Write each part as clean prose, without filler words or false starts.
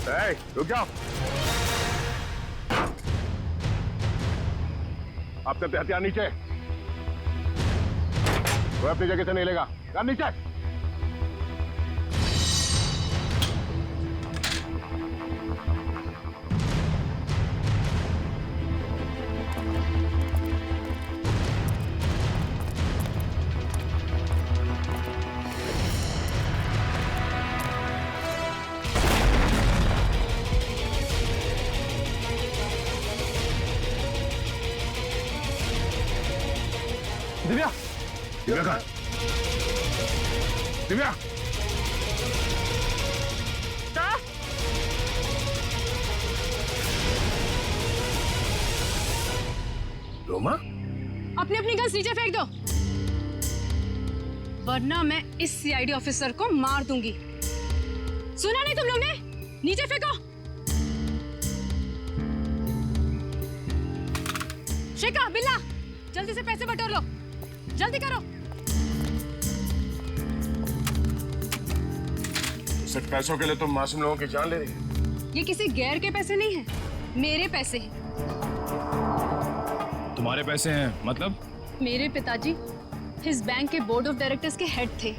रुक जाओ। आप सबके हथियार नीचे। कोई अपनी जगह से नहीं लेगा। यार नीचे। दिव्या, दिव्या कहाँ? दिव्या रोमा, अपनी अपनी गन्स नीचे फेंक दो, वरना मैं इस सीआईडी ऑफिसर को मार दूंगी। सुना नहीं तुम लोग ने? नीचे फेंको। शेखा, बिल्ला, जल्दी से पैसे बटोर लो, जल्दी करो। सिर्फ पैसों के लिए तुम मासूम लोगों की जान ले रही है? ये किसी गैर के पैसे नहीं है, मेरे पैसे हैं। तुम्हारे पैसे हैं मतलब? मेरे पिताजी इस बैंक के बोर्ड ऑफ डायरेक्टर्स के हेड थे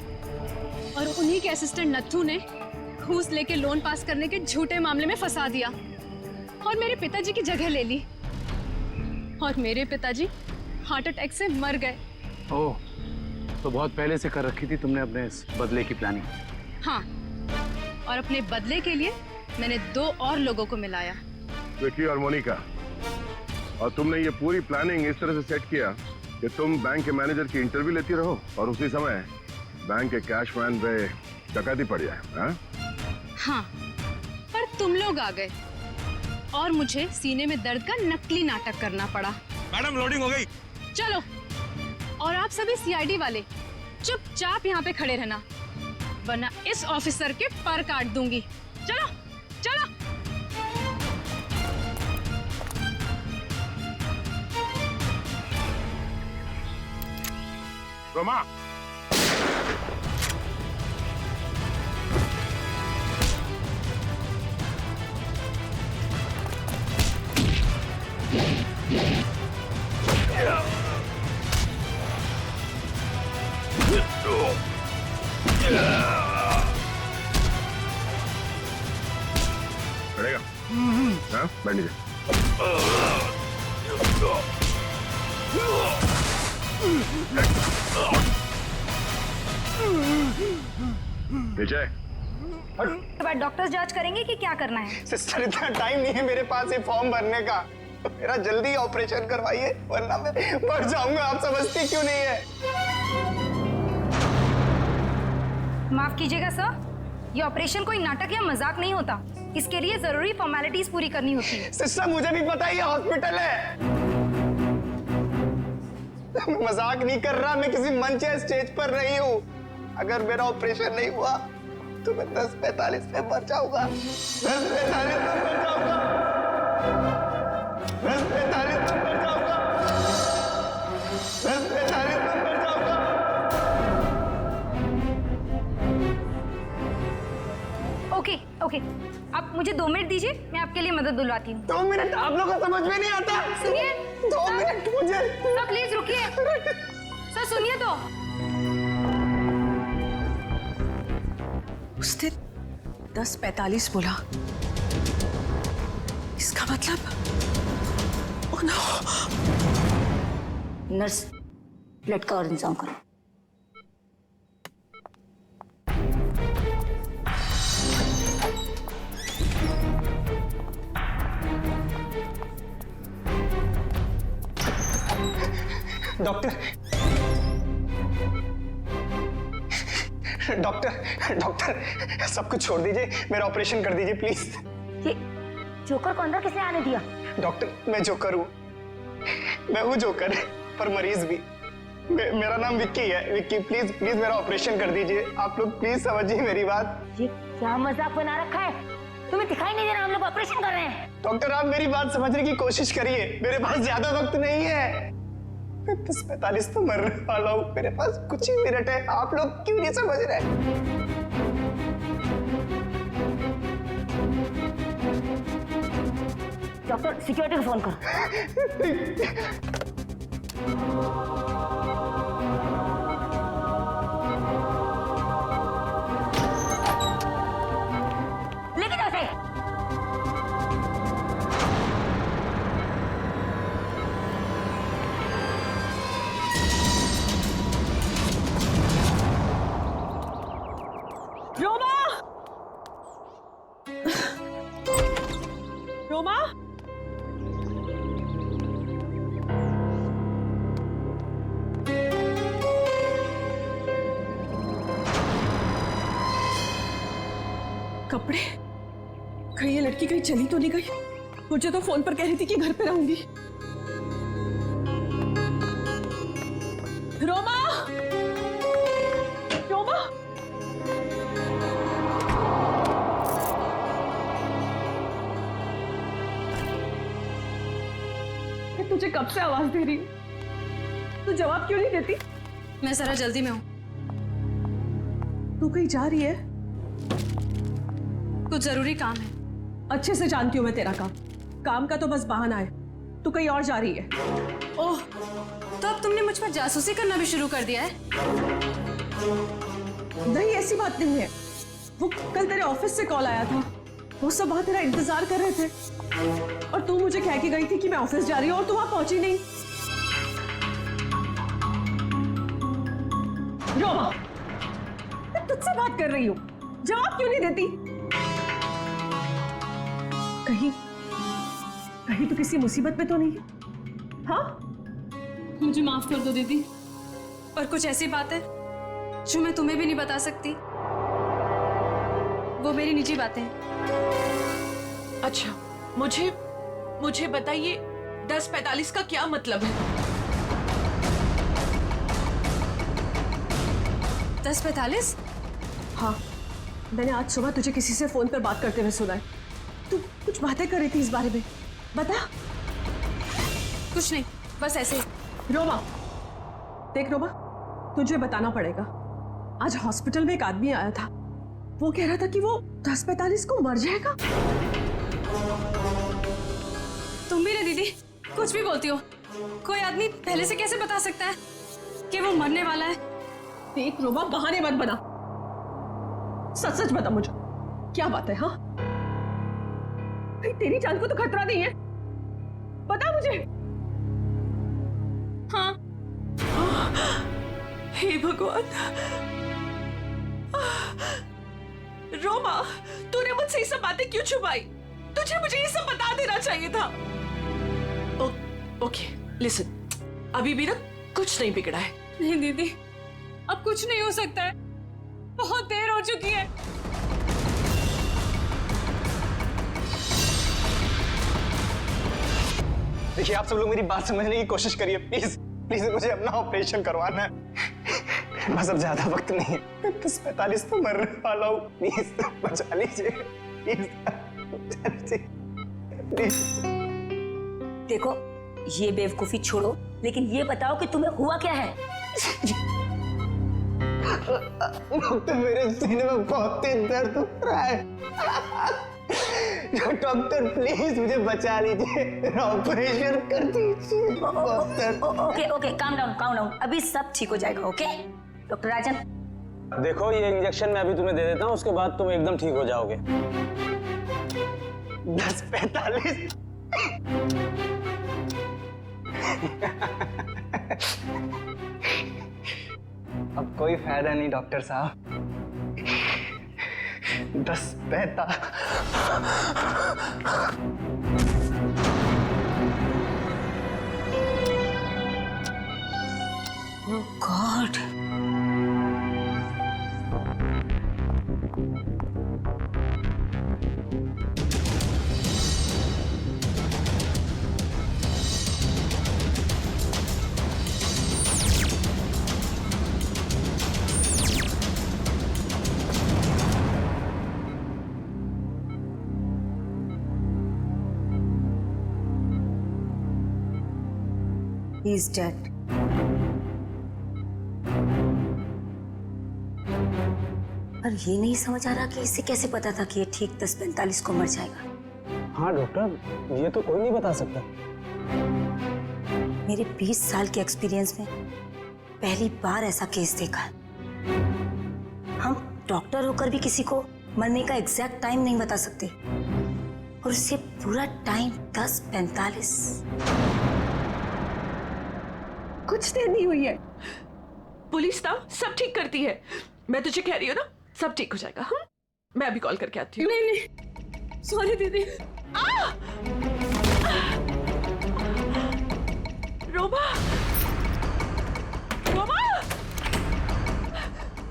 और उन्हीं के असिस्टेंट नत्थू ने घूस लेके लोन पास करने के झूठे मामले में फंसा दिया और मेरे पिताजी की जगह ले ली और मेरे पिताजी हार्ट अटैक से मर गए। ओह, तो बहुत पहले से कर रखी थी तुमने अपने इस बदले की प्लानिंग? हाँ, और अपने बदले के लिए मैंने 2 और लोगों को मिलाया, विक्की और मोनिका। और तुमने ये पूरी प्लानिंग इस तरह से सेट किया कि तुम बैंक के मैनेजर की इंटरव्यू लेती रहो और उसी समय बैंक के कैशमैन पे डकैती पड़ जाए। हाँ, पर तुम लोग आ गए और मुझे सीने में दर्द का नकली नाटक करना पड़ा। मैडम, लोडिंग हो गई। चलो, और आप सभी सीआईडी वाले चुपचाप यहाँ पे खड़े रहना, वरना इस ऑफिसर के पर काट दूंगी। चलो चलो। रोमा, पड़ेगा? हाँ, बैठ नीचे। नीचे। डॉक्टर्स जांच करेंगे कि क्या करना है? सिस्टर, इतना टाइम नहीं है मेरे पास ये फॉर्म भरने का। मेरा जल्दी ऑपरेशन करवाइए, वरना मैं मर जाऊंगा। आप समझती क्यों नहीं है? माफ कीजिएगा सर, ये ऑपरेशन कोई नाटक या मजाक नहीं होता। इसके लिए जरूरी फॉर्मेलिटीज पूरी करनी होती है। सिस्टर, मुझे भी पता है ये हॉस्पिटल है। मैं मजाक नहीं कर रहा, मैं किसी मंच या स्टेज पर नहीं हूँ। अगर मेरा ऑपरेशन नहीं हुआ तो मैं 10:45 में मर जाऊंगा। 10:45 में मर जाऊंगा। 10:45 में मर जाऊंगा। 10:45 में मर जाऊंगा। ओके ओके, आप मुझे 2 मिनट दीजिए, मैं आपके लिए मदद बुलवाती हूँ। 2 मिनट? आप लोगों को समझ में नहीं आता? सुनिए। 2 मिनट मुझे। सर प्लीज रुकिए। सर सुनिए तो। उसने 10:45 बोला, इसका मतलब? Oh no! नर्स, ब्लड का और इंतजाम करो। डॉक्टर, डॉक्टर, डॉक्टर, सब कुछ छोड़ दीजिए, मेरा ऑपरेशन कर दीजिए प्लीज। ये जोकर को अंदर किसने आने दिया? डॉक्टर, मैं जोकर हूँ, मैं हूँ जोकर, पर मरीज भी। मेरा नाम विक्की है। विक्की, प्लीज प्लीज मेरा ऑपरेशन कर दीजिए। आप लोग प्लीज समझिए मेरी बात। ये क्या मजाक बना रखा है? तुम्हें दिखाई नहीं दे रहा हम लोग ऑपरेशन कर रहे हैं? डॉक्टर, आप मेरी बात समझने की कोशिश करिए, मेरे पास ज्यादा वक्त नहीं है। 10:45 तो मरने वाला हूँ, मेरे पास कुछ ही मिनट है। आप लोग क्यों नहीं समझ रहे? डॉक्टर सिक्योरिटी को फोन करो। लेके जाओ उसे। रोमा, रोमा, कपड़े कहीं ये लड़की कहीं चली तो नहीं गई? मुझे तो फोन पर कह रही थी कि घर पे रहूंगी। रोमा, रोमा, मैं तुझे कब से आवाज दे रही हूँ, तू जवाब क्यों नहीं देती? मैं जरा जल्दी में हूँ। तू कहीं जा रही है? कुछ जरूरी काम है। अच्छे से जानती हूँ मैं तेरा काम। काम का तो बस बहाना है। तू कहीं और जा रही है। ओह, तो अब तुमने मुझ पर जासूसी करना भी शुरू कर दिया है? नहीं, ऐसी बात नहीं है। वो कल तेरे ऑफिस से कॉल आया था। वो सब वहां तेरा इंतजार कर रहे थे और तू मुझे कह के गई थी कि मैं ऑफिस जा रही हूँ और तू वहां पहुंची नहीं। रोमा, मैं तुझसे बात कर रही हूँ, जवाब क्यों नहीं देती? कहीं कहीं तो किसी मुसीबत में तो नहीं है? हाँ, मुझे माफ कर दो दीदी, पर कुछ ऐसी बात है जो मैं तुम्हें भी नहीं बता सकती। वो मेरी निजी बातें हैं। अच्छा, मुझे बताइए 10:45 का क्या मतलब है? 10:45? हाँ, मैंने आज सुबह तुझे किसी से फोन पर बात करते हुए सुना है। तू कुछ बातें कर रही थी इस बारे में, बता। कुछ नहीं, बस ऐसे ही। रोमा, देख रोमा, तुझे बताना पड़ेगा। आज हॉस्पिटल में एक आदमी आया था। वो कह रहा था कि वो 10:45 को मर जाएगा। तुम भी ना दीदी, कुछ भी बोलती हो। कोई आदमी पहले से कैसे बता सकता है कि वो मरने वाला है? देख रोमा, बहाने मत बना। सच सच बता मुझे, क्या बात है? हाँ, तेरी जान को तो खतरा नहीं है, बता मुझे। हाँ। हे भगवान। रोमा, तूने मुझसे ये सब बातें क्यों छुपाई? तुझे मुझे ये सब बता देना चाहिए था। ओके, लिसन, अभी भी ना कुछ नहीं बिगड़ा है। नहीं दीदी, अब कुछ नहीं हो सकता है। बहुत देर हो चुकी है। देखिए, आप सब लोग मेरी बात समझने की कोशिश करिए, प्लीज प्लीज। मुझे अपना ऑपरेशन करवाना है, बस अब ज्यादा वक्त नहीं है। 10:45 तो मरने वाला हूँ, प्लीज बचा लीजिए, प्लीज बचा लीजिए, प्लीज। देखो, ये बेवकूफी छोड़ो, लेकिन ये बताओ कि तुम्हें हुआ क्या है? डॉक्टर, मेरे सीने में बहुत तेज दर्द हो रहा है। डॉक्टर प्लीज मुझे बचा लीजिए, ऑपरेशन कर दीजिए। ओके ओके, काम डाउन, अभी सब ठीक हो जाएगा। ओके डॉक्टर राजन, देखो, ये इंजेक्शन मैं अभी तुम्हें दे देता हूँ, उसके बाद तुम एकदम ठीक हो जाओगे। 10:45। अब कोई फायदा नहीं डॉक्टर साहब। 10:45। ओह गॉड, he is dead. पर ये नहीं समझ आ रहा कि इसे कैसे पता था कि ये ठीक 10:45 को मर जाएगा। हाँ डॉक्टर, ये तो कोई नहीं बता सकता। मेरे 20 साल के एक्सपीरियंस में पहली बार ऐसा केस देखा है। हम डॉक्टर होकर भी किसी को मरने का एग्जैक्ट टाइम नहीं बता सकते, और उससे पूरा टाइम 10:45। कुछ देर नहीं हुई है, पुलिस ना सब ठीक करती है। मैं तुझे कह रही हूँ ना, सब ठीक हो जाएगा। हम मैं अभी कॉल करके आती हूँ। नहीं सॉरी दीदी। रोमा रोमा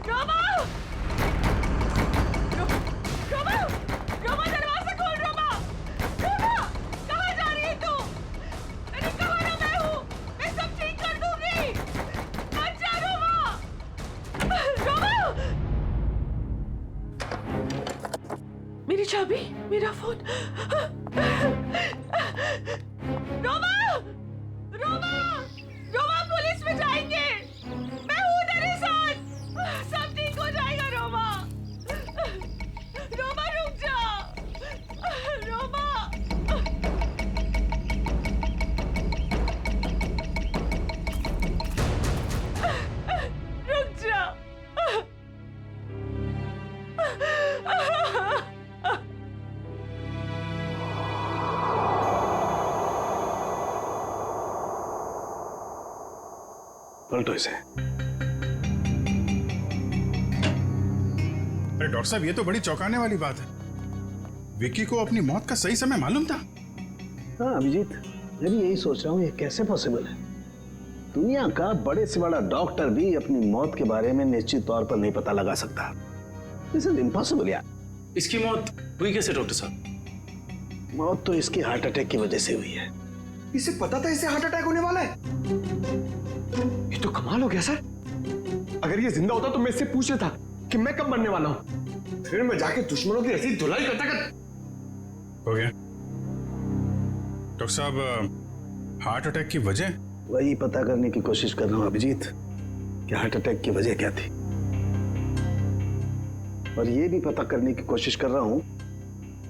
रोमा रोमा रोमा, दरवाजा खोल। रोमा रोमा, कहाँ जा रही है तू? मैंने कहा ना मैं हूँ, मैं सब ठीक कर दूंगी। मत जा रोमा। रोमा, मेरी चाबी, मेरा फोन। रोमा रोमा रोमा, पुलिस में जाएंगे। मैं हूँ तेरे साथ, सब ठीक हो जाएगा। रोमा रोमा, रुक जा। रोमा रुक जा। पलटो इसे। अरे डॉक्टर साहब, ये तो बड़ी चौंकाने वाली बात है। विक्की को अपनी मौत का सही समय मालूम था? हाँ अभिजीत, मैं भी यही सोच रहा हूँ, ये कैसे पॉसिबल है? दुनिया का बड़े से बड़ा डॉक्टर भी अपनी मौत के बारे में निश्चित तौर पर नहीं पता लगा सकता। दिस इज इम्पॉसिबल यार। इसकी मौत हुई कैसे डॉक्टर साहब? मौत तो इसकी हार्ट अटैक की वजह से हुई है। इसे पता था इसे हार्ट अटैक होने वाला है? ये तो कमाल हो गया सर। अगर ये जिंदा होता तो मैं इससे पूछ लेता कि मैं कब मरने वाला हूं, फिर मैं जाके दुश्मनों की ऐसी धुलाई करता हो गया। डॉक्टर साहब, हार्ट अटैक की वजह? वही पता करने की कोशिश कर रहा हूँ अभिजीत कि हार्ट अटैक की वजह क्या थी, और ये भी पता करने की कोशिश कर रहा हूँ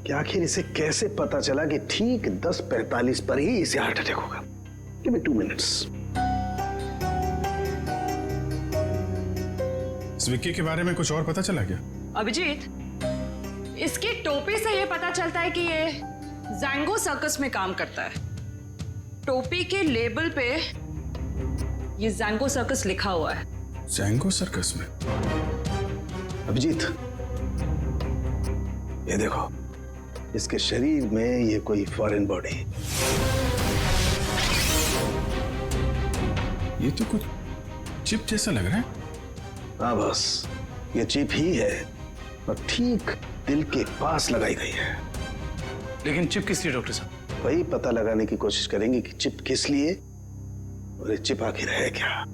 कि आखिर इसे कैसे पता चला कि ठीक 10:45 पर ही इसे हार्ट अटैक होगा। Give me 2 minutes. इस विक्की के बारे में कुछ और पता चला क्या? अभिजीत, इसकी टोपी से ये पता चलता है कि ये जैंगो सर्कस में काम करता है। टोपी के लेबल पे ये जैंगो सर्कस लिखा हुआ है। जैंगो सर्कस में? अभिजीत, ये देखो, इसके शरीर में ये कोई फॉरेन बॉडी। ये तो कुछ चिप जैसा लग रहा है। हाँ बस, ये चिप ही है, और ठीक दिल के पास लगाई गई है। लेकिन चिप किस लिए डॉक्टर साहब? वही पता लगाने की कोशिश करेंगे कि चिप किस लिए, और ये चिप आखिर है क्या।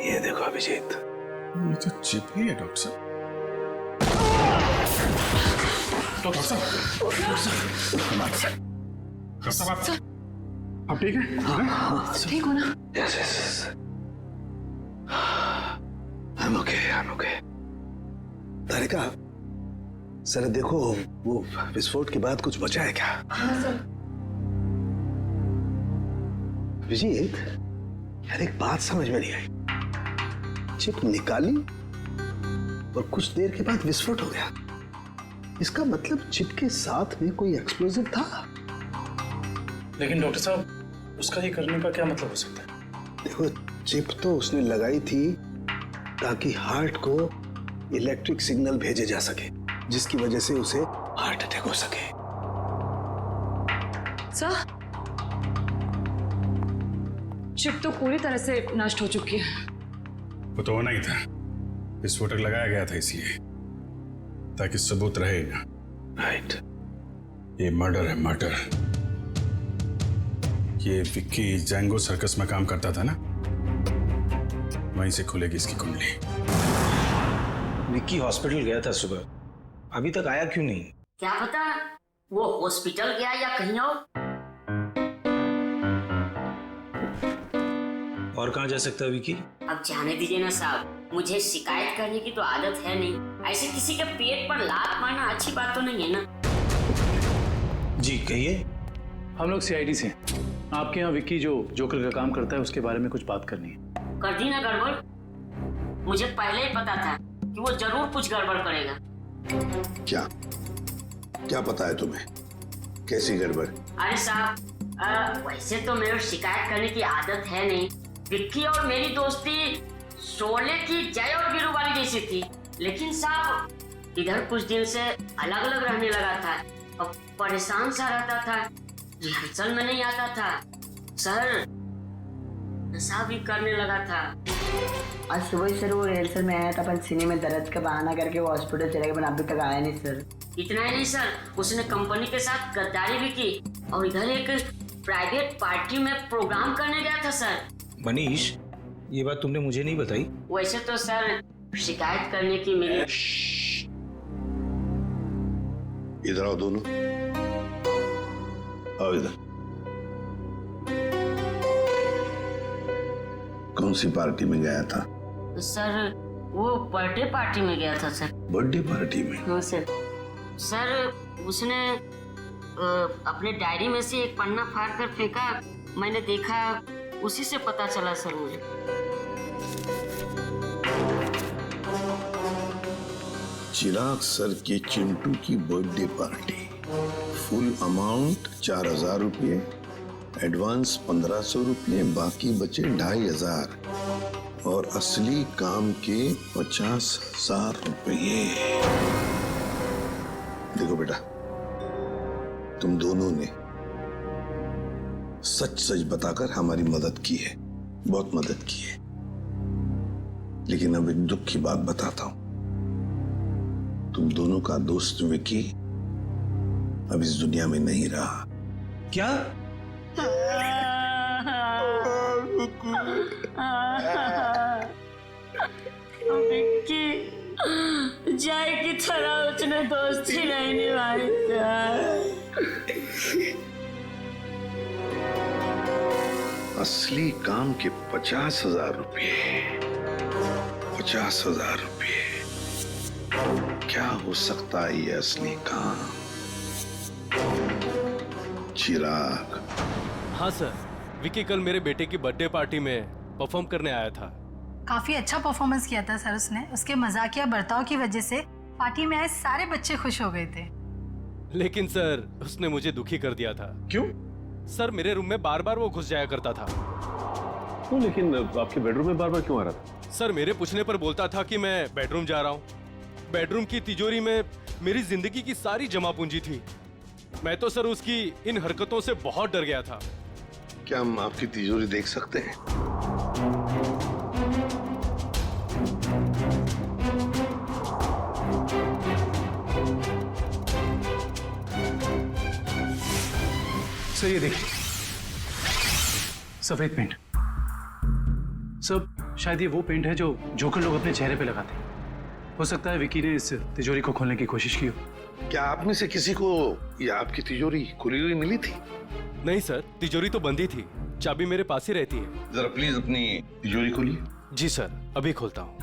ये देखो अभिजीत, ये तो चिप ही है डॉक्टर साहब। डॉक्टर साहब, आप ठीक है? ठीक हो ना? Yes yes, I am okay. Tarika, sir देखो, वो विस्फोट के बाद कुछ बचा है क्या? हाँ सर। अभिजीत, यार एक बात समझ में नहीं आई। चिप निकाली और कुछ देर के बाद विस्फोट हो गया। इसका मतलब चिप के साथ में कोई एक्सप्लोजिव था। लेकिन डॉक्टर साहब, उसका ये करने का क्या मतलब हो सकता है? देखो, चिप तो उसने लगाई थी ताकि हार्ट को इलेक्ट्रिक सिग्नल भेजे जा सके, जिसकी वजह से उसे हार्ट अटैक हो सके। सर, चिप तो पूरी तरह से नष्ट हो चुकी है। वो तो होना ही था। विस्फोटक लगाया गया था इसलिए, ताकि सबूत रहे ना। राइट। ये मर्डर है, मर्डर। ये विक्की जैंगो सर्कस में काम करता था ना, वहीं से खुलेगी इसकी कुंडली। विक्की हॉस्पिटल गया था सुबह, अभी तक आया क्यों नहीं? क्या पता वो हॉस्पिटल गया या कहीं और कहाँ जा सकता है विक्की? अब जाने दीजिए ना साहब, मुझे शिकायत करने की तो आदत है नहीं। ऐसे किसी के पेट पर लात मारना अच्छी बात तो नहीं है ना। जी कहिए। हम लोग सीआईडी से आपके यहाँ विक्की जो जोकर का काम करता है उसके बारे में कुछ बात करनी है। कर दी ना गड़बड़? मुझे पहले ही पता था कि वो जरूर कुछ गड़बड़ करेगा। क्या क्या पता है तुम्हें? कैसी गड़बड़? अरे साहब, वैसे तो मेरे शिकायत करने की आदत है नहीं। विक्की और मेरी दोस्ती शोले की जय और वीरू वाली जैसी थी, लेकिन साहब इधर कुछ दिन से अलग अलग रहने लगा था और परेशान सा रहता था, रिहर्सल में नहीं आता था सर, नशा भी करने लगा था। आज सुबह सर वो रिहर्सल में आया था, पर सीने में दर्द का बहाना करके वो हॉस्पिटल चले गए, पर अभी तक आया नहीं सर। इतना ही नहीं सर, उसने कंपनी के साथ गद्दारी भी की और इधर एक प्राइवेट पार्टी में प्रोग्राम करने गया था सर। मनीष, ये बात तुमने मुझे नहीं बताई। वैसे तो सर शिकायत करने की मेरी। इधर आओ दोनों, आओ इधर। कौन सी पार्टी में गया था? सर वो बर्थडे पार्टी में गया था सर। बर्थडे पार्टी में? हाँ सर। सर उसने अपने डायरी में से एक पन्ना फाड़ कर फेंका, मैंने देखा, उसी से पता चला सर मुझे। चिराग सर के चिंटू की बर्थडे पार्टी, फुल अमाउंट 4000 रुपये, एडवांस 1500 रुपये, बाकी बचे 2500 और असली काम के 50,000 रुपये। देखो बेटा, तुम दोनों ने सच सच बताकर हमारी मदद की है, बहुत मदद की है, लेकिन अब एक दुख की बात बताता हूं। तुम दोनों का दोस्त विक्की अब इस दुनिया में नहीं रहा। क्या? विक्की जय की तरह उसने दोस्ती नहीं निभाई। असली काम के 50,000 रुपये, 50,000 रुपये। क्या हो सकता है ये असली काम? चिराग। हाँ सर, विक्की कल मेरे बेटे की बर्थडे पार्टी में परफॉर्म करने आया था। काफी अच्छा परफॉर्मेंस किया था सर उसने। उसके मजाकिया बर्ताव की वजह से पार्टी में आए सारे बच्चे खुश हो गए थे। लेकिन सर उसने मुझे दुखी कर दिया था। क्यों? सर मेरे रूम में बार बार वो घुस जाया करता था। क्यों? लेकिन आपके बेडरूम में बार बार क्यों आ रहा था? सर मेरे पूछने पर बोलता था कि मैं बेडरूम जा रहा हूँ। बेडरूम की तिजोरी में मेरी जिंदगी की सारी जमा पूंजी थी। मैं तो सर उसकी इन हरकतों से बहुत डर गया था। क्या हम आपकी तिजोरी देख सकते हैं? सर ये देखिए, सफेद पेंट। सर शायद ये वो पेंट है जो जोकर लोग अपने चेहरे पे लगाते हैं। हो सकता है विक्की ने इस तिजोरी को खोलने की कोशिश की हो। क्या आप में से किसी को या आपकी तिजोरी खुली हुई मिली थी? नहीं सर, तिजोरी तो बंदी थी, चाबी मेरे पास ही रहती है। जरा प्लीज अपनी तिजोरी खोलिए। जी सर, अभी खोलता हूँ।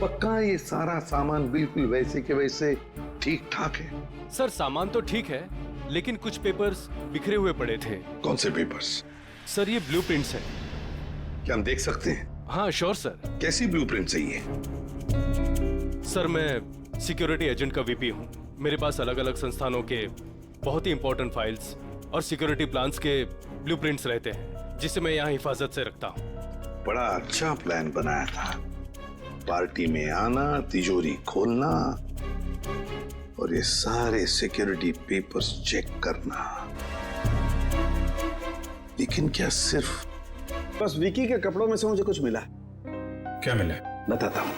पक्का ये सारा सामान बिल्कुल वैसे के वैसे ठीक ठाक है? सर सामान तो ठीक है, लेकिन कुछ पेपर्स बिखरे हुए पड़े थे। कौन से पेपर्स? सर ये ब्लूप्रिंट्स हैं। क्या हम देख सकते हैं? हाँ श्योर सर। कैसी ब्लूप्रिंट्स है ये? सर मैं सिक्योरिटी एजेंट का वीपी हूँ। मेरे पास अलग अलग संस्थानों के बहुत ही इंपॉर्टेंट फाइल्स और सिक्योरिटी प्लान्स के ब्लूप्रिंट्स रहते हैं, जिसे मैं यहाँ हिफाजत से रखता हूँ। बड़ा अच्छा प्लान बनाया था। पार्टी में आना, तिजोरी खोलना और ये सारे सिक्योरिटी पेपर्स चेक करना। लेकिन क्या सिर्फ? बस विकी के कपड़ों में से मुझे कुछ मिला। क्या मिला? बताता हूँ।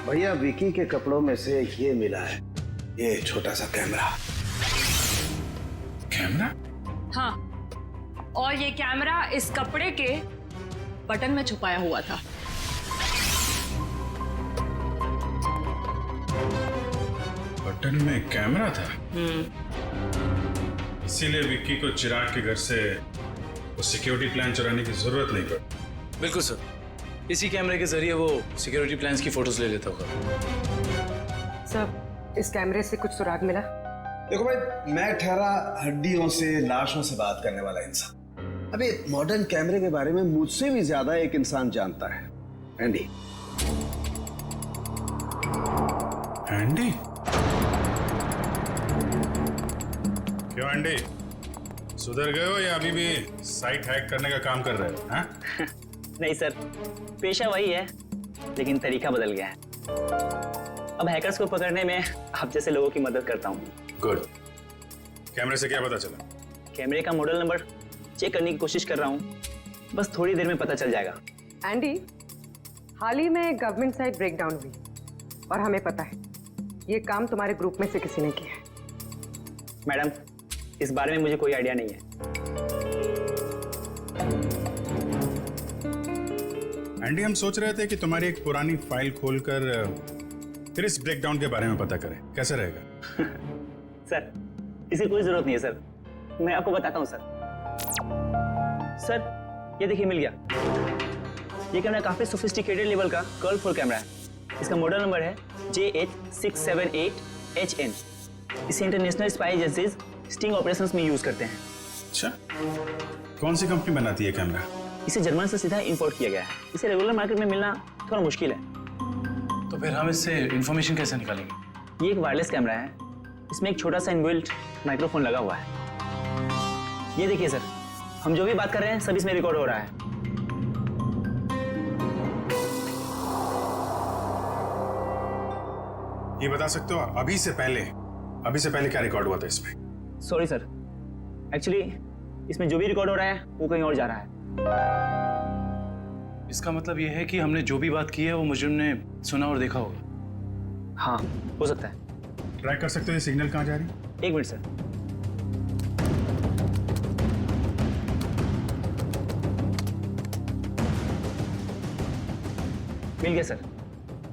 भैया विकी के कपड़ों में से ये मिला है, ये छोटा सा कैमरा। कैमरा? हाँ, और ये कैमरा इस कपड़े के बटन में छुपाया हुआ था। बटन में कैमरा था? इसीलिए विक्की को चिराग के घर से वो सिक्योरिटी प्लान चुराने की जरूरत नहीं पड़ी। बिल्कुल सर, इसी कैमरे के जरिए वो सिक्योरिटी प्लान्स की फोटोज ले लेता होगा। सर, इस कैमरे से कुछ सुराग मिला? देखो भाई, मैं ठहरा हड्डियों से, लाशों से बात करने वाला इंसान। अबे मॉडर्न कैमरे के बारे में मुझसे भी ज्यादा एक इंसान जानता है, एंडी। एंडी? क्यों एंडी, सुधर गए हो या अभी भी साइट हैक करने का काम कर रहे हो? हाँ? नहीं सर, पेशा वही है, लेकिन तरीका बदल गया है। अब हैकर्स को पकड़ने में आप जैसे लोगों की मदद करता हूँ। गुड। कैमरे से क्या पता चला? कैमरे का मॉडल नंबर चेक करने की कोशिश कर रहा हूँ, बस थोड़ी देर में पता चल जाएगा। एंडी, हाल ही में गवर्नमेंट साइट ब्रेकडाउन हुई और हमें पता है ये काम तुम्हारे ग्रुप में से किसी ने किया है। मैडम, इस बारे में मुझे कोई आइडिया नहीं है। एंडी, हम सोच रहे थे कि तुम्हारी एक पुरानी फाइल खोलकर फिर इस ब्रेकडाउन के बारे में पता करें, कैसा रहेगा? सर, इसकी कोई जरूरत नहीं है सर, मैं आपको बताता हूँ सर। सर, ये देखिए, मिल गया। ये कैमरा काफी सोफिस्टिकेटेड लेवल का कर्व फुल कैमरा है। इसका मॉडल नंबर है JH678HN। इसे international spy agencies sting operations में यूज करते हैं। अच्छा, कौन सी कंपनी बनाती है कैमरा? इसे जर्मन से सीधा इंपोर्ट किया गया है। इसे रेगुलर मार्केट में मिलना थोड़ा मुश्किल है। तो फिर हम इससे इंफॉर्मेशन कैसे निकालेंगे? ये एक वायरलेस कैमरा है, इसमें एक छोटा सा इनबिल्ट माइक्रोफोन लगा हुआ है। ये देखिए सर, हम जो भी बात कर रहे हैं सब इसमें रिकॉर्ड हो रहा है। ये बता सकते हो अभी से पहले क्या रिकॉर्ड हुआ था इसमें? सॉरी सर, एक्चुअली इसमें जो भी रिकॉर्ड हो रहा है वो कहीं और जा रहा है। इसका मतलब ये है कि हमने जो भी बात की है वो मुजरिम ने सुना और देखा होगा। हाँ, हो सकता है। ट्राई कर सकते हो ये सिग्नल कहाँ जा रही है? एक मिनट सर। मिल गया सर।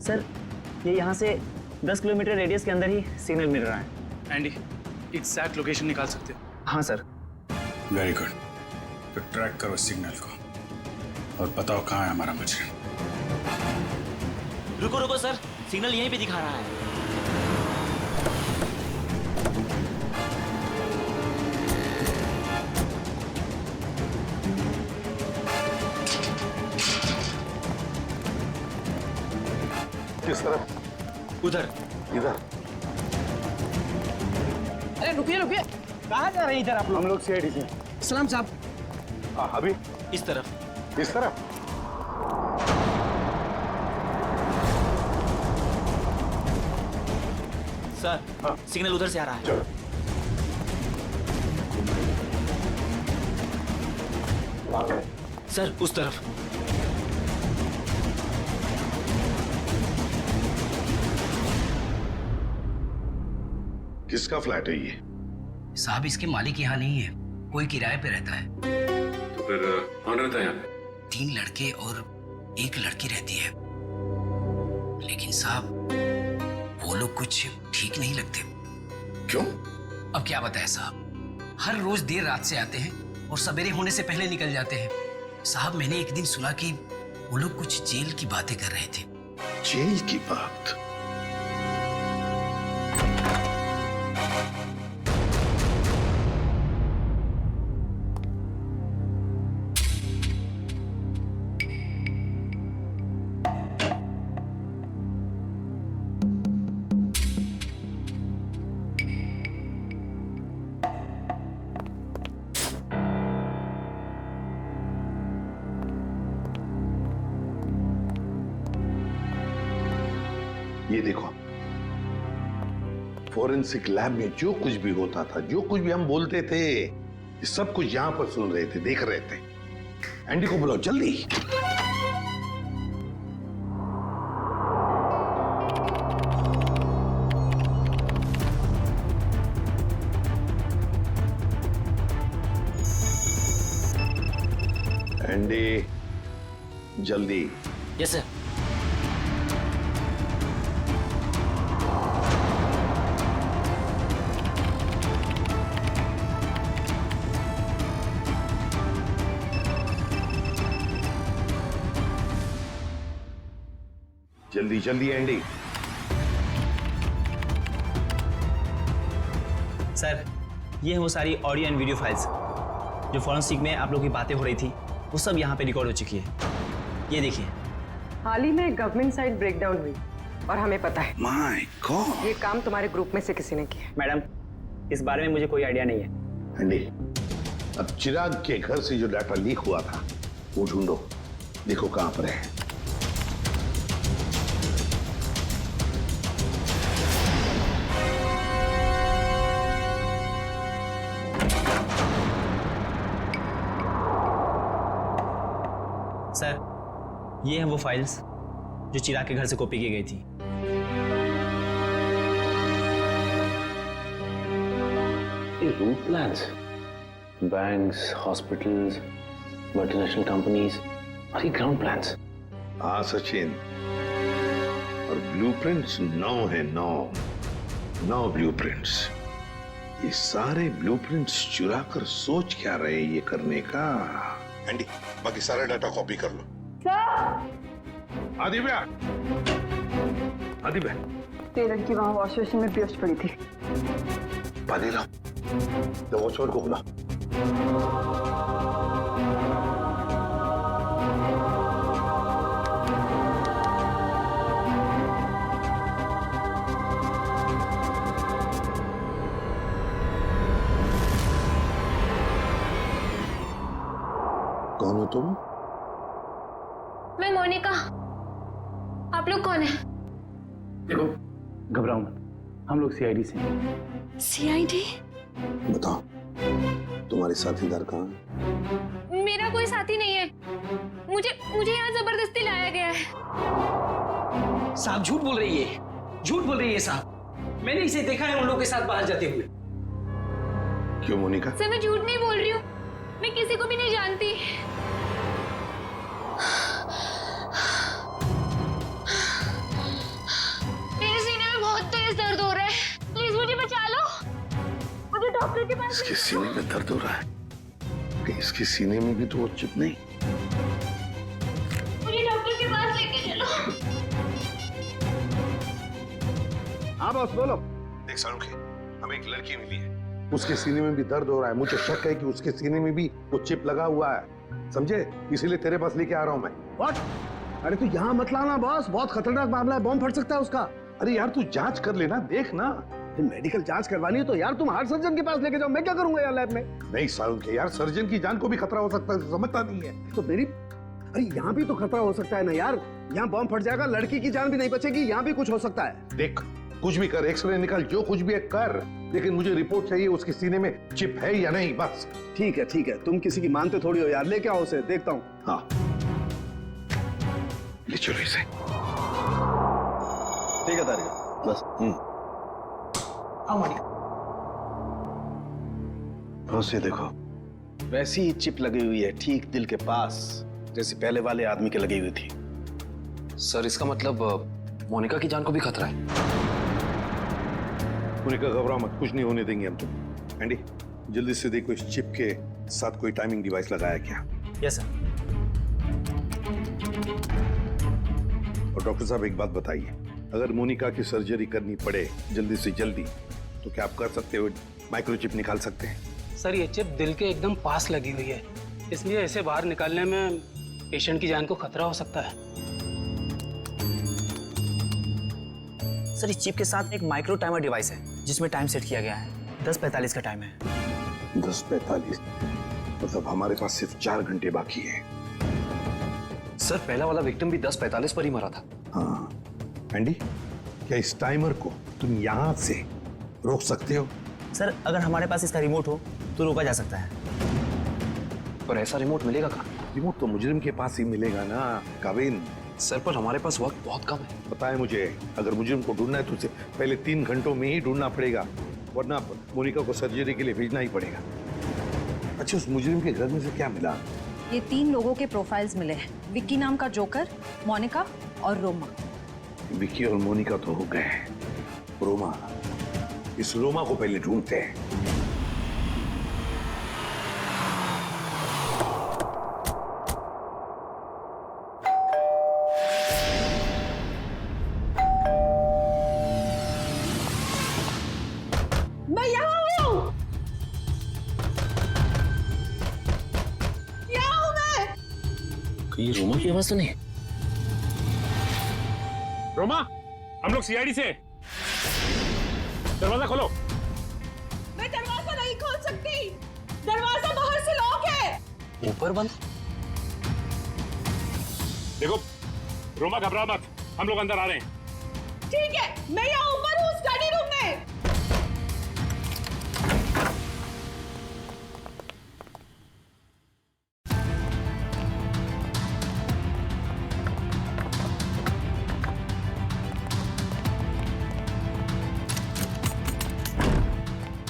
सर, ये यहाँ से 10 किलोमीटर रेडियस के अंदर ही सिग्नल मिल रहा है। एंडी, एग्जैक्ट लोकेशन निकाल सकते हो? हाँ सर। Very good. तो ट्रैक करो सिग्नल को और बताओ कहाँ है हमारा मुजरिम। रुको रुको सर, सिग्नल यहीं पे दिखा रहा है। किस तरफ? उधर। इधर? अरे रुकिए रुकिए, कहाँ जा रहे हैं इधर आप लोग? हम लोग सीआईडी से। सलाम साहब। हाँ, अभी इस तरफ। इस तरफ? सर, हाँ। सिग्नल उधर से आ रहा है। चलो। सर, उस तरफ। किसका फ्लैट है ये? साहब, इसके मालिक यहाँ नहीं है, कोई किराए पे रहता है। तो फिर कौन रहता है यहाँ पे? 3 लड़के और 1 लड़की रहती है। लेकिन साहब, वो लोग कुछ ठीक नहीं लगते। क्यों? अब क्या बताएं साहब, हर रोज देर रात से आते हैं और सवेरे होने से पहले निकल जाते हैं। साहब, मैंने एक दिन सुना कि वो लोग कुछ जेल की बातें कर रहे थे। जेल की बात? ये देखो, फोरेंसिक लैब में जो कुछ भी होता था, जो कुछ भी हम बोलते थे, ये सब कुछ यहां पर सुन रहे थे, देख रहे थे। एंडी को बुलाओ जल्दी। एंडी जल्दी। Yes sir. जल्दी जल्दी एंडी। सर, ये है वो सारी ऑडियो एंड वीडियो फाइल्स जो फॉरेंसिक में आप लोगों की बातें हो रही थी, वो सब यहाँ पे रिकॉर्ड हो चुकी है। ये देखिए। हाल ही में गवर्नमेंट साइड ब्रेकडाउन हुई और हमें पता है। My God. ये काम तुम्हारे ग्रुप में से किसी ने किया। मैडम, इस बारे में मुझे कोई आइडिया नहीं है। एंडी, अब चिराग के घर से जो डाटा लीक हुआ था वो ढूंढो, देखो कहां पर है। सर, ये हैं वो फाइल्स जो चिराग के घर से कॉपी की गई थी। ये route plans, banks, hospitals, multinational companies और ये ग्राउंड प्लान्स। हाँ सचिन, और ब्लूप्रिंट्स 9 है, 9 ब्लूप्रिंट्स। ये सारे ब्लूप्रिंट्स चुरा कर सोच क्या रहे ये करने का। एंडी, बाकी सारा डाटा कॉपी कर लो। आदिव्या, आदिव्या, टेलर की वहां वॉश बेसिन में पेस्ट पड़ी थी। पानी लाओ, तो वॉचमैन को बुला। कौन हो तुम? मैं मोनिका। आप लोग कौन है? देखो, घबराओ मत, हम लोग सीआईडी से हैं। सीआईडी? बताओ, तुम्हारे साथीदार कहाँ हैं? मेरा कोई साथी नहीं है। मुझे यहाँ जबरदस्ती लाया गया है। साहब झूठ बोल रही है, झूठ बोल रही है साहब। मैंने इसे देखा है उन लोगों के साथ बाहर जाते हुए। क्यों मोनिका? सर, मैं झूठ नहीं बोल रही हूँ। मैं किसी को भी नहीं जानती। मेरे सीने में बहुत तेज दर्द हो रहा है। प्लीज मुझे बचा लो। मुझे डॉक्टर के पास। इसके सीने में दर्द हो रहा है। कहीं इसके सीने में भी तो वो चिप नहीं? मुझे डॉक्टर के पास लेके चलो। हाँ बॉस, बोलो। देख सारुखे, हमें एक लड़की मिली है, उसके सीने में भी दर्द हो रहा है। मुझे शक है कि उसके सीने में भी वो चिप लगा हुआ है, समझे? इसीलिए तेरे पास लेके आ रहा हूं मैं। व्हाट? अरे तू यहाँ मत लाना बॉस, बहुत खतरनाक मामला है, बॉम्ब फट सकता है उसका। अरे यार तू जांच कर लेना, देख ना। मेडिकल जांच करवानी है तो यार तुम हार्ट सर्जन के पास लेके जाओ, मैं क्या करूंगा यार लैब में? नहीं सारुखे यार, सर्जन की जान को भी खतरा हो सकता है, समझता नहीं है तो मेरी। अरे यहाँ भी तो खतरा हो सकता है ना यार, यहाँ बॉम्ब फट जाएगा, लड़की की जान भी नहीं बचेगी, यहाँ भी कुछ हो सकता है। देख, कुछ भी कर, एक्सरे निकाल, जो कुछ भी है कर, लेकिन मुझे रिपोर्ट चाहिए उसके सीने में चिप है या नहीं, बस। ठीक है, तुम किसी की मानते थोड़ी हो यार, लेके आओ उसे, देखता हूँ। हाँ ले चलो इसे। ठीक है तारिका, बस। बस ये देखो, वैसी ही चिप लगी हुई है ठीक दिल के पास, जैसे पहले वाले आदमी के लगी हुई थी। सर, इसका मतलब मोनिका की जान को भी खतरा है। मोनिका घबराओ मत, कुछ नहीं होने देंगे हम तुम। एंडी, जल्दी से देखो इस चिप के साथ कोई टाइमिंग डिवाइस लगाया क्या? Yes sir. और डॉक्टर साहब एक बात बताइए, अगर मोनिका की सर्जरी करनी पड़े जल्दी से जल्दी, तो क्या आप कर सकते हो? माइक्रोचिप निकाल सकते हैं? सर, ये चिप दिल के एकदम पास लगी हुई है, इसलिए इसे बाहर निकालने में पेशेंट की जान को खतरा हो सकता है। सर, इस चिप के साथ एक माइक्रो टाइमर डिवाइस है जिसमें टाइम सेट किया गया है। 10:45 का टाइम है। 10:45? मतलब हमारे पास सिर्फ 4 घंटे बाकी है। सर, पहला वाला विक्टिम भी 10:45 पर ही मरा था। हाँ एंडी, क्या इस टाइमर को तुम यहाँ से रोक सकते हो? सर, अगर हमारे पास इसका रिमोट हो तो रोका जा सकता है। पर ऐसा रिमोट मिलेगा कहाँ? रिमोट तो मुजरिम के पास ही मिलेगा ना काविन। सर पर हमारे पास वक्त बहुत कम है। पता है मुझे, अगर मुजरिम को ढूंढना है तो उसे पहले 3 घंटों में ही ढूंढना पड़ेगा, वरना मोनिका को सर्जरी के लिए भेजना ही पड़ेगा। अच्छा, उस मुजरिम के घर में से क्या मिला? ये 3 लोगों के प्रोफाइल्स मिले हैं, विक्की नाम का जोकर, मोनिका और रोमा। विक्की और मोनिका तो हो गए, रोमा, इस रोमा को पहले ढूंढते हैं। मैं यहाँ हूँ, यहाँ हूँ मैं। ये रोमा की आवाज तो नहीं? रोमा, हम लोग सीआईडी से। दरवाजा खोलो। मैं दरवाजा नहीं खोल सकती, दरवाजा बाहर से लॉक है। ऊपर बंद। देखो रोमा, घबरा मत, हम लोग अंदर आ रहे हैं। ठीक है, मैं यहाँ ऊपर हूँ स्टडी रूम में।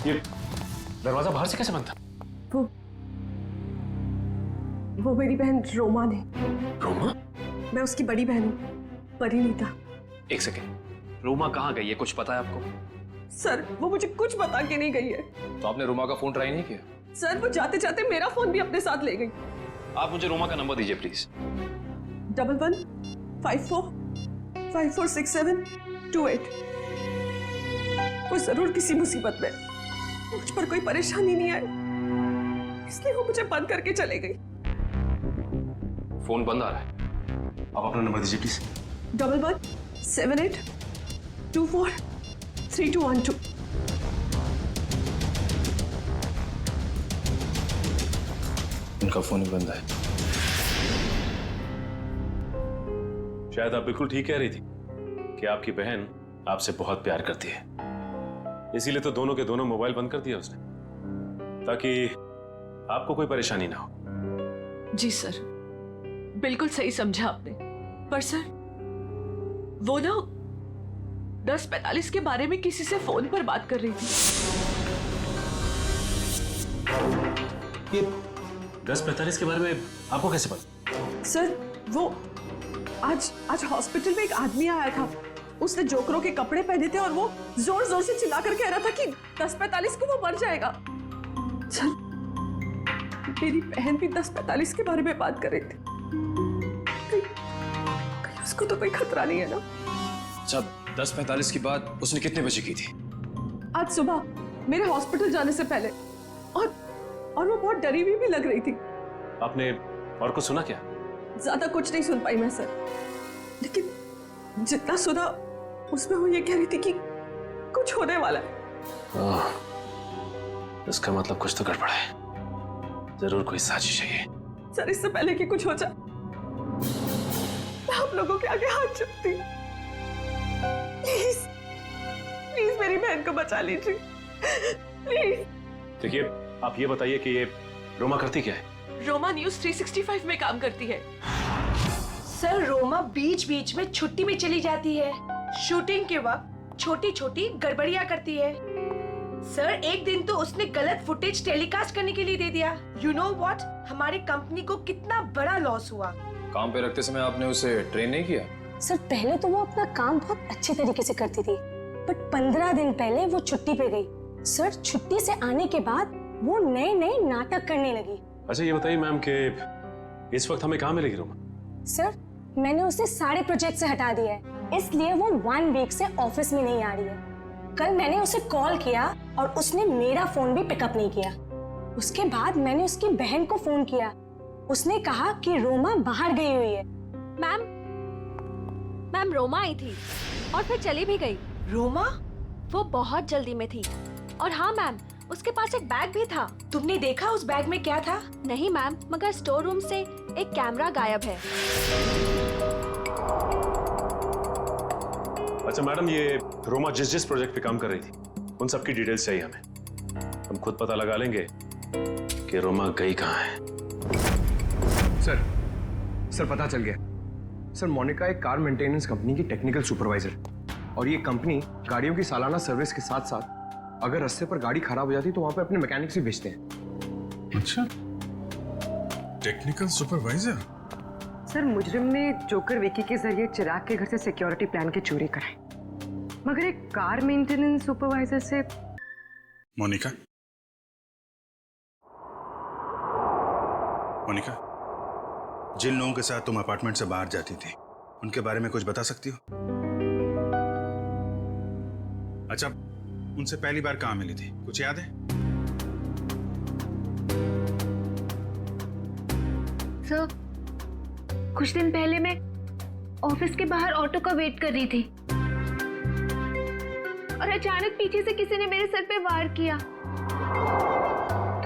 ये दरवाजा बाहर से कैसे बंद था? वो मेरी बहन रोमा ने। रोमा? मैं उसकी बड़ी बहन हूँ, परिणीता। एक सेकेंड, रोमा कहाँ गई है, कुछ पता है आपको? सर, वो मुझे कुछ बता के नहीं गई है। तो आपने रोमा का फोन ट्राई नहीं किया? सर, वो जाते जाते मेरा फोन भी अपने साथ ले गई। आप मुझे रोमा का नंबर दीजिए प्लीज। 1154546728। वो जरूर किसी मुसीबत में, मुझ पर कोई परेशानी नहीं आई, इसलिए वो मुझे बंद करके चले गई। फोन बंद आ रहा है, आप अपना नंबर दीजिए प्लीज। 1178243212। उनका फोन ही बंद है। शायद आप बिल्कुल ठीक कह रही थी कि आपकी बहन आपसे बहुत प्यार करती है, इसीलिए तो दोनों के दोनों मोबाइल बंद कर दिया उसने, ताकि आपको कोई परेशानी ना हो। जी सर, बिल्कुल सही समझा आपने। पर सर, वो ना 10:45 के बारे में किसी से फोन पर बात कर रही थी। ये 10:45 के बारे में आपको कैसे पता? सर, वो आज हॉस्पिटल में एक आदमी आया था, उसने जोकरों के कपड़े पहने थे और वो जोर जोर से चिल्ला कर कह रहा था कि 10:45 को वो मर जाएगा। सर, मेरी बहन भी 10:45 के बारे में बात कर रही थी। कहीं उसको तो कोई खतरा नहीं है ना? अच्छा, 10:45 की बात उसने कितने बजे की थी? आज सुबह मेरे हॉस्पिटल जाने से पहले, और वो बहुत डरी हुई भी लग रही थी। आपने और कुछ सुना क्या? ज्यादा कुछ नहीं सुन पाई मैं सर, लेकिन जितना सुना उसमें वो ये कह रही थी कि कुछ होने वाला है। इसका मतलब कुछ तो गड़बड़ है, जरूर कोई साजिश है ये। सर, इससे पहले कि कुछ हो जाए, मैं आप लोगों के आगे हाथ जोड़ती हूँ, प्लीज प्लीज मेरी बहन को बचा लीजिए, प्लीज। देखिए, आप ये बताइए कि ये रोमा करती क्या है? रोमा न्यूज 365 में काम करती है। सर, रोमा बीच बीच में छुट्टी में चली जाती है, शूटिंग के वक्त छोटी छोटी गड़बड़ियां करती है। सर, एक दिन तो उसने गलत फुटेज टेलीकास्ट करने के लिए दे दिया। यू नो व्हाट, हमारी कंपनी को कितना बड़ा लॉस हुआ। काम पे रखते समय आपने उसे ट्रेन नहीं किया? सर, पहले तो वो अपना काम बहुत अच्छे तरीके से करती थी, बट 15 दिन पहले वो छुट्टी पे गई। सर, छुट्टी से आने के बाद वो नए नए नाटक करने लगी। अच्छा, ये बताइए मैम कि इस वक्त हमें कहाँ मिलेगी रोमा? सर, मैंने उसे सारे प्रोजेक्ट से हटा दिया है, इसलिए वो 1 वीक से ऑफिस में नहीं आ रही है। कल मैंने उसे कॉल किया और उसने मेरा फोन भी पिकअप नहीं किया। उसके बाद मैंने उसकी बहन को फोन किया, उसने कहा कि रोमा बाहर गई हुई है। मैम रोमा आई थी और फिर चली भी गई। रोमा? वो बहुत जल्दी में थी। और हाँ मैम, उसके पास एक बैग भी था। तुमने देखा उस बैग में क्या था? नहीं मैम, मगर स्टोर रूम से एक कैमरा गायब है। अच्छा मैडम, ये रोमा जिस प्रोजेक्ट पे काम कर रही थी उन सब की डिटेल्स चाहिए हमें। हम खुद पता लगा लेंगे कि रोमा गई कहाँ है। सर पता चल गया। सर मोनिका एक कार मेंटेनेंस कंपनी की टेक्निकल सुपरवाइजर, और ये कंपनी गाड़ियों की सालाना सर्विस के साथ साथ अगर रास्ते पर गाड़ी खराब हो जाती तो वहां पे अपने मैकेनिक्स भी भेजते हैं। अच्छा, टेक्निकल सुपरवाइजर। सर मुजरिम ने जोकर विकी के जरिए चिराग के घर से सिक्योरिटी प्लान की चोरी कराई, मगर एक कार मेंटेनेंस सुपरवाइजर से। मोनिका, मोनिका, जिन लोगों के साथ तुम अपार्टमेंट से बाहर जाती थी उनके बारे में कुछ बता सकती हो? अच्छा, उनसे पहली बार कहां मिली थी, कुछ याद है? सर, कुछ दिन पहले मैं ऑफिस के बाहर ऑटो का वेट कर रही थी और अचानक पीछे से किसी ने मेरे सर पे वार किया।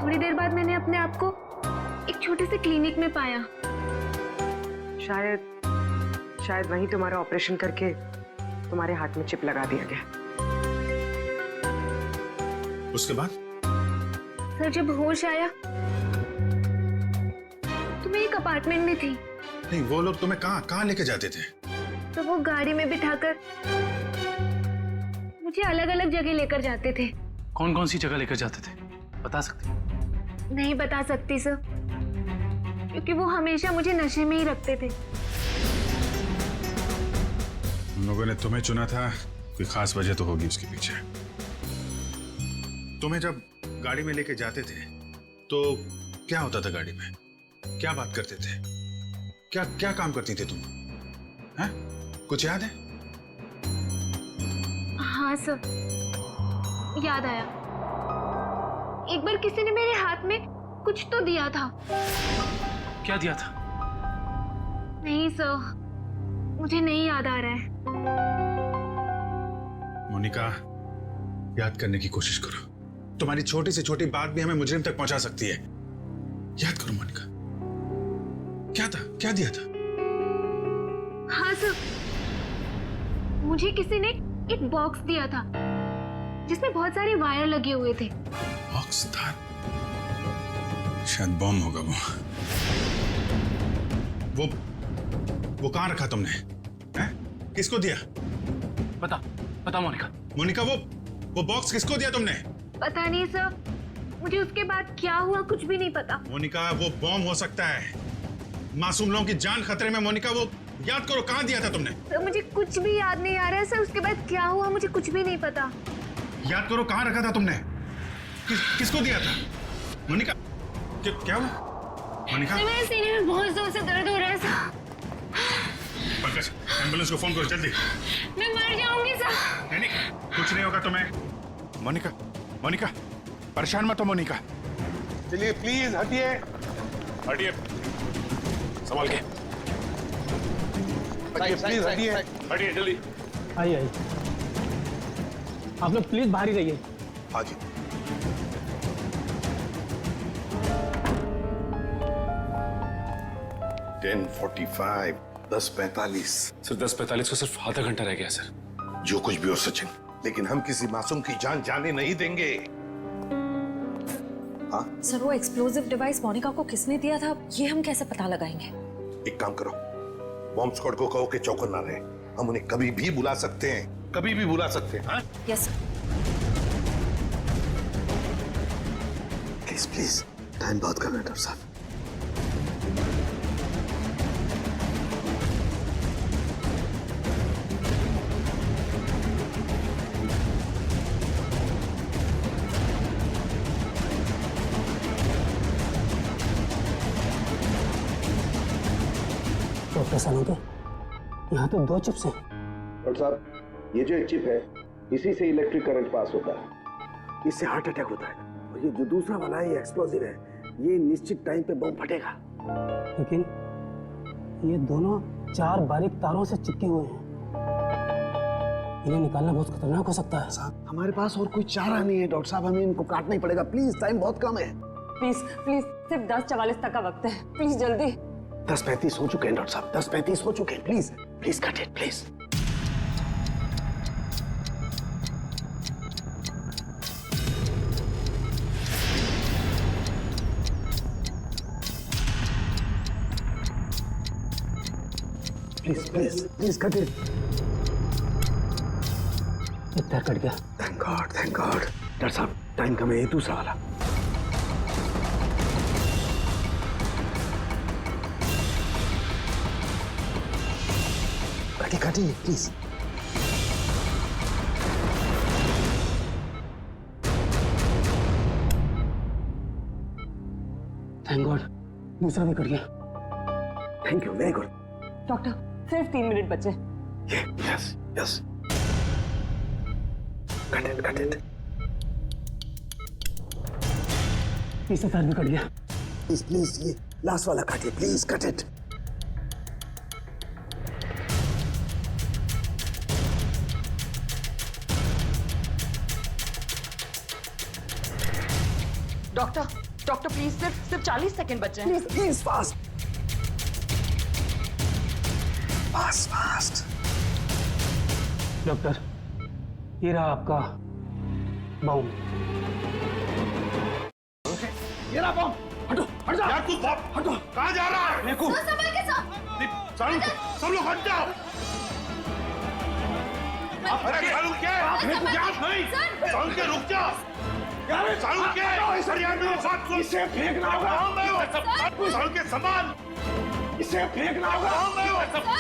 थोड़ी देर बाद मैंने अपने आप को एक छोटे से क्लिनिक में पाया। शायद वहीं तुम्हारा ऑपरेशन करके तुम्हारे हाथ में चिप लगा दिया गया। उसके बाद? सर जब होश आया तो मैं एक अपार्टमेंट में थी। नहीं, वो लोग तुम्हें कहाँ लेके जाते थे? तो वो गाड़ी में बिठाकर मुझे अलग अलग जगह लेकर जाते थे। कौन कौन सी जगह लेकर जाते थे, बता सकते? नहीं बता सकती सर, क्योंकि वो हमेशा मुझे नशे में ही रखते थे। उन लोगों ने तुम्हें चुना था, कोई खास वजह तो होगी उसके पीछे। तुम्हें जब गाड़ी में लेके जाते थे तो क्या होता था गाड़ी में? क्या बात करते थे? क्या काम करती थी तुम? हैं? कुछ याद है? हाँ सर, याद आया। एक बार किसी ने मेरे हाथ में कुछ तो दिया था। क्या दिया था? नहीं सर, मुझे नहीं याद आ रहा है। मोनिका, याद करने की कोशिश करो। तुम्हारी छोटी से छोटी बात भी हमें मुजरिम तक पहुंचा सकती है। याद करो मोनिका, क्या था, क्या दिया था? हाँ सर, मुझे किसी ने एक बॉक्स दिया था जिसमें बहुत सारे वायर लगे हुए थे। बॉक्स था? शायद बॉम्ब होगा वो कहां रखा तुमने? हैं? किसको दिया? पता मोनिका। मोनिका, वो बॉक्स किसको दिया तुमने? पता नहीं सर, मुझे उसके बाद क्या हुआ कुछ भी नहीं पता। मोनिका, वो बॉम्ब हो सकता है, मासूम लोगों की जान खतरे में। मोनिका, वो याद करो, कहां दिया था तुमने? सर मुझे कुछ भी याद नहीं आ रहा है सर, उसके बाद क्या हुआ मुझे कुछ भी नहीं पता। याद करो, कहां रखा था तुमने? किसको दिया था? मोनिका, क्या हुआ? मोनिका, मेरे सीने में बहुत जोर से दर्द हो रहा है सर। पंकज, एम्बुलेंस को फोन करो जल्दी। मैं मर जाऊंगी सर। नहीं, कुछ नहीं होगा तुम्हें। मोनिका, परेशान मत हो मोनिका। चलिए प्लीज हटिए। हटिए, संभाल के। प्लीज हटिए। हटिए जल्दी। आइए, आप लोग प्लीज बाहर ही रहिए। हाँ जी। $10:45, 10:45। सर 10:45 को सिर्फ आधा घंटा रह गया सर। जो कुछ भी हो सचिन, लेकिन हम किसी मासूम की जान जाने नहीं देंगे। हाँ? सर, वो एक्सप्लोजिव डिवाइस मोनिका को किसने दिया था, ये हम कैसे पता लगाएंगे? एक काम करो, बॉम्ब स्क्वाड को कहो कि चौकन ना रहे। हम उन्हें कभी भी बुला सकते हैं, कभी भी बुला सकते हैं। हाँ? Yes sir. प्लीज, टाइम बहुत कम है डॉक्टर साहब। डॉक्टर सालों यहाँ तो 2 चिप्स हैं। डॉक्टर साहब, ये जो एक चिप है, इसी से इलेक्ट्रिक करंट पास होता है, इससे हार्ट अटैक होता है। और ये जो दूसरा वाला है, ये एक्सप्लोजिव है, ये निश्चित टाइम पे बम फटेगा। लेकिन ये दोनों 4 बारीक तारों से चिपके हुए हैं, इन्हें निकालना बहुत खतरनाक हो सकता है। साहब, हमारे पास और कोई चारा नहीं है डॉक्टर साहब, हमें इनको काटना ही पड़ेगा। प्लीज, टाइम बहुत कम है। प्लीज, सिर्फ 10:44 तक का वक्त है, प्लीज जल्दी। 10:35 हो चुके हैं डॉक्टर साहब, 10:35 हो चुके हैं। Please cut it please. Please please please cut it. एक पैर कट गया। Thank God thank God. Doctor साहब टाइम कम है, दूसरा वाला। काटिए प्लीज। थैंक गॉड दूसरा भी कट गया। Thank you, very good. Doctor सिर्फ 3 मिनट बचे। Yes yes. Cut it. तीसरा पैर भी कट गया। प्लीज प्लीज ये लास्ट वाला काटिए please, cut it. Doctor please सिर्फ 40 सेकंड बचे हैं। Please fast fast. डॉक्टर ये रहा आपका बाउल। ये रहा बम। हट जा यार, तू हटो। कहाँ जा रहा है? मेरे संभाल के साथ। सब लोग हट जाओ। अरे सालू के सालू के रुक जा। सालू के इसे फेंकना होगा। सालू के सामान इसे फेंकना होगा।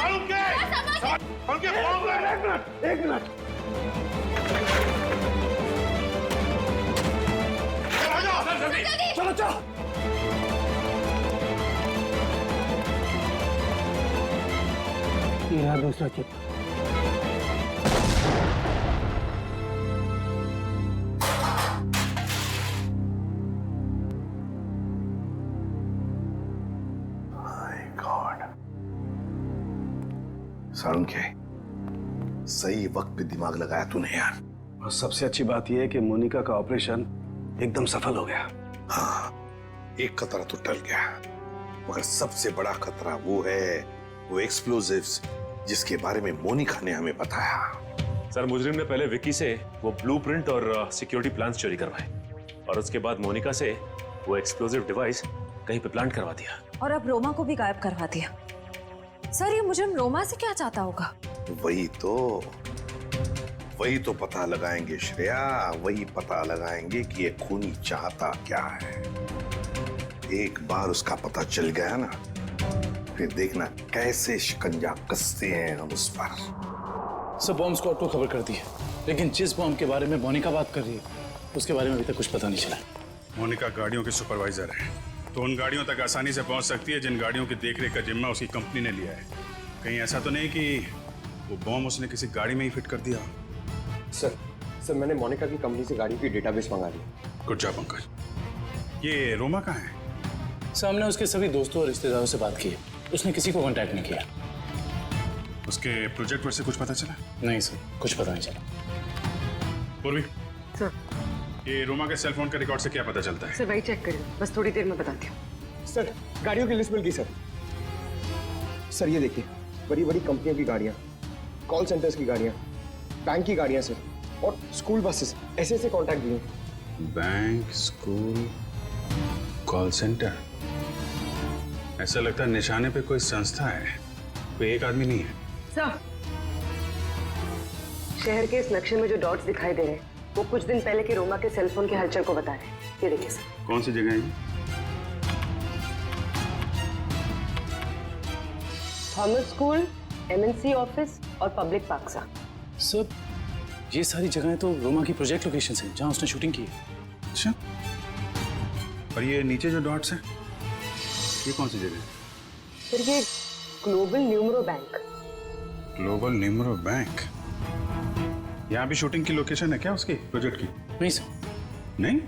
सालू के एक मिनट। चलो ये रहा दूसरा चिप। सारुण के सही वक्त पे दिमाग लगाया तूने यार। और सबसे अच्छी बात यह है कि मोनिका का ऑपरेशन एकदम सफल हो गया। हाँ, एक खतरा तो टल गया, मगर सबसे बड़ा खतरा वो एक्सप्लोजिव्स जिसके बारे में मोनिका ने हमें बताया। सर मुजरिम ने पहले विक्की से वो ब्लूप्रिंट और सिक्योरिटी प्लान्स चोरी करवाए और उसके बाद मोनिका से वो एक्सप्लोजिव डिवाइस कहीं पे प्लांट करवा दिया और अब रोमा को भी गायब करवा दिया। सर ये मुजरिम रोमा से क्या चाहता होगा? वही तो पता लगाएंगे श्रेया, वही पता लगाएंगे कि ये खूनी चाहता क्या है। एक बार उसका पता चल गया ना, फिर देखना कैसे शिकंजा कसते हैं हम उस पर। सब बॉम्ब स्क्वाड को खबर कर दी है, लेकिन जिस बॉम्ब के बारे में मोनिका बात कर रही है उसके बारे में अभी तक कुछ पता नहीं चला। मोनिका गाड़ियों की सुपरवाइजर है, तो उन गाड़ियों तक आसानी से पहुंच सकती है जिन गाड़ियों की देखरेख का जिम्मा उसकी कंपनी ने लिया है। कहीं ऐसा तो नहीं कि वो बॉम्ब उसने किसी गाड़ी में ही फिट कर दिया? सर मैंने मोनिका की कंपनी से गाड़ी की डेटाबेस मंगा ली। Good job Pankaj. ये रोमा कहाँ है? सामने उसके सभी दोस्तों और रिश्तेदारों से बात की है, उसने किसी को कांटेक्ट नहीं किया। उसके प्रोजेक्ट पर से कुछ पता चला? नहीं सर, कुछ पता नहीं चला। पूर्वी सर, ये रोमा के सेल फोन के रिकॉर्ड से क्या पता चलता है? सर वही चेक करिए, बस थोड़ी देर में बताती हूँ। सर गाड़ियों की लिस्ट मिल गई सर ये देखिए, बड़ी बड़ी कंपनियों की गाड़ियाँ, कॉल सेंटर्स की गाड़ियाँ, बैंक की गाड़ियाँ सर, और स्कूल बसेस, ऐसे कॉन्टैक्ट दिए। Bank, school, call centre. ऐसा लगता है निशाने पे कोई संस्था है, कोई एक आदमी नहीं है। सर, शहर के इस नक्शे में जो डॉट्स दिखाई दे रहे हैं वो कुछ दिन पहले के रोमा के सेलफोन के हलचल को बता रहे हैं। ये देखिए सर। कौन सी जगह है? थॉमस स्कूल, एमएनसी ऑफिस और पब्लिक पार्क सर ये सारी जगहें तो रोमा की प्रोजेक्ट लोकेशन हैं जहां उसने शूटिंग की है। अच्छा, और ये नीचे जो डॉट्स हैं ये कौन सी जगह है? फिर ये global numero bank. Global numero bank? यहाँ भी शूटिंग की लोकेशन है क्या उसकी प्रोजेक्ट की? नहीं सर। नहीं?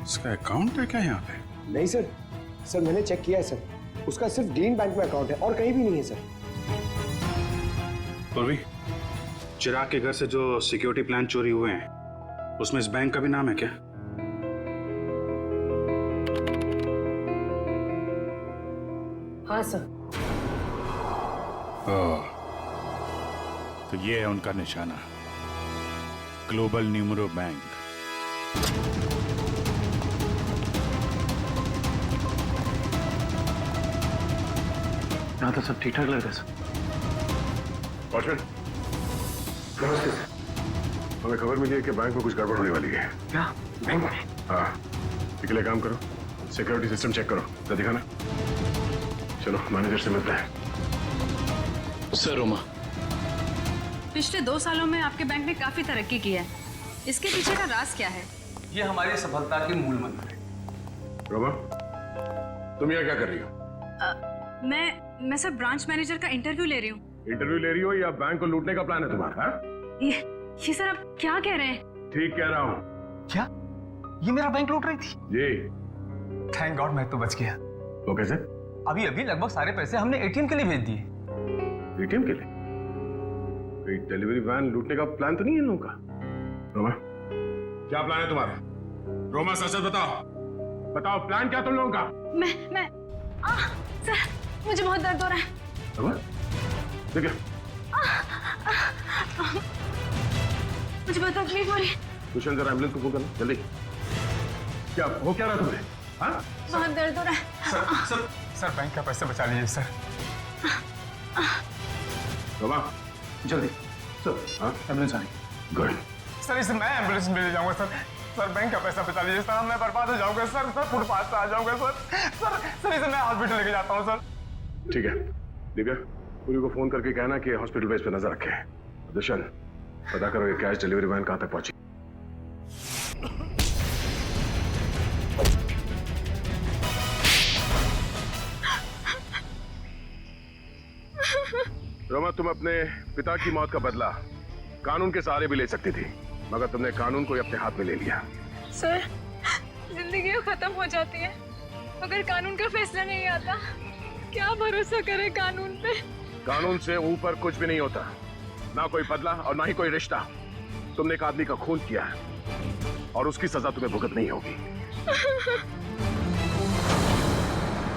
उसका अकाउंट है क्या यहाँ पे? नहीं सर मैंने चेक किया है सर, उसका सिर्फ ग्रीन बैंक में अकाउंट है और कहीं भी नहीं है सर। पूर्वी, चिराग के घर से जो सिक्योरिटी प्लान चोरी हुए हैं उसमें इस बैंक का भी नाम है क्या? हाँ सर। ओह, तो ये है उनका निशाना, ग्लोबल न्यूमरो बैंक। यहाँ तो सब ठीक ठाक लग रहा है सर। वॉचमैन, नमस्ते सर। हमें खबर मिली है कि बैंक में कुछ गड़बड़ होने वाली है। क्या बैंक में? हाँ, इसके लिए काम करो, सिक्योरिटी सिस्टम चेक करो, तो दिखाना। चलो मैनेजर से मिलते हैं। सर रोमा, पिछले 2 सालों में आपके बैंक ने काफी तरक्की की है, इसके पीछे का राज क्या है? ये हमारी सफलता के मूल मंत्र है। रोमा, तुम यहाँ क्या कर रही हो? मैं सर ब्रांच मैनेजर का इंटरव्यू ले रही हूँ। इंटरव्यू ले रही हो या बैंक को लूटने का प्लान है तुम्हारा? हाँ? ये सर आप क्या कह रहे हैं? ठीक कह रहा हूँ। क्या ये मेरा बैंक लूट रही थी? जी। थैंक गॉड मैं तो बच गया। वो कैसे? अभी अभी लगभग सारे पैसे हमने एटीएम के लिए भेज दिए। एटीएम के लिए? कोई डिलीवरी वैन लूटने का प्लान तो नहीं है इन लोगों का? रोमा, क्या प्लान है तुम्हारा? रोमा सच सच बताओ, बताओ प्लान क्या तुम लोगों का? मैं सर मुझे बहुत दर्द हो रहा है। रोमा, ठीक है। मुझे बहुत तकलीफ हो रही है। कुशन जरा एम्बुलेंस को फोन करना जल्दी। क्या हो क्या रहा तुम्हें? हाँ? बहुत दर्द हो रहा है। सर बैंक का पैसा बचा लीजिए सर। रोमा, जल्दी सर। हाँ, एम्बुलेंस आ रही। गुड। सर इसे मैं एम्बुलेंस में ले जाऊंगा सर। सर बैंक का पैसा बचा लीजिए सर, मैं बर्बाद हो जाऊंगा सर। सर फुटपाथ पे आ जाऊंगा सर इसे मैं हॉस्पिटल लेके जाता हूँ सर। ठीक है, दिव्या, पूरी को फोन करके कहना कि हॉस्पिटल बेस पे नजर रखे। दुष्यंत, पता करो ये कैश डिलीवरी वैन कहाँ तक पहुंची। रोमा, तुम अपने पिता की मौत का बदला कानून के सहारे भी ले सकती थी, मगर तुमने कानून को ही अपने हाथ में ले लिया। सर, जिंदगी खत्म हो जाती है अगर कानून का फैसला नहीं आता। क्या भरोसा करे कानून पे? कानून से ऊपर कुछ भी नहीं होता, ना कोई बदला और ना ही कोई रिश्ता। तुमने एक आदमी का खून किया है और उसकी सजा तुम्हें भुगतनी होगी।